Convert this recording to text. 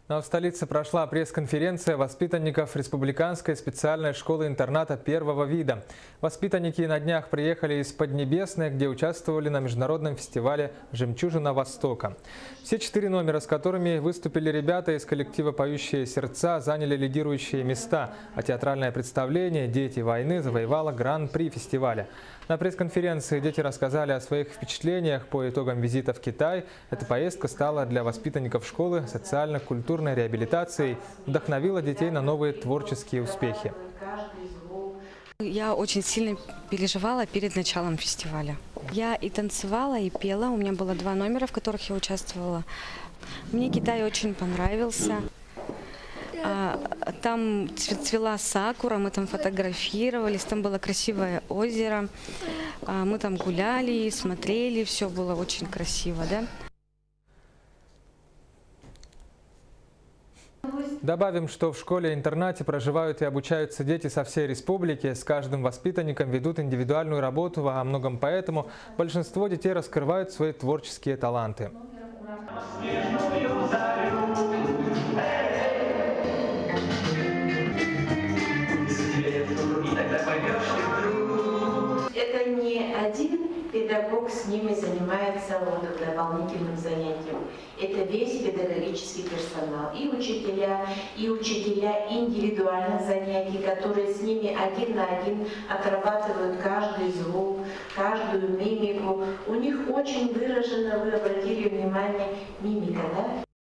В столице прошла пресс-конференция воспитанников Республиканской специальной школы-интерната первого вида. Воспитанники на днях приехали из Поднебесной, где участвовали на международном фестивале «Жемчужина Востока». Все 4 номера, с которыми выступили ребята из коллектива «Поющие сердца», заняли лидирующие места, а театральное представление «Дети войны» завоевало гран-при фестиваля. На пресс-конференции дети рассказали о своих впечатлениях по итогам визита в Китай. Эта поездка стала для воспитанников школы социально-культурной реабилитацией, вдохновила детей на новые творческие успехи. Я очень сильно переживала перед началом фестиваля. Я и танцевала, и пела. У меня было 2 номера, в которых я участвовала. Мне Китай очень понравился. Там цвела сакура, мы там фотографировались, там было красивое озеро. Мы там гуляли, смотрели, все было очень красиво, да? Добавим, что в школе-интернате проживают и обучаются дети со всей республики. С каждым воспитанником ведут индивидуальную работу, во многом поэтому большинство детей раскрывают свои творческие таланты. Это не один педагог с ними занимается дополнительным занятием. Это весь педагогический персонал. И учителя индивидуальных занятий, которые с ними один на один отрабатывают каждый звук, каждую мимику. У них очень выражена, вы обратили внимание, мимика, да?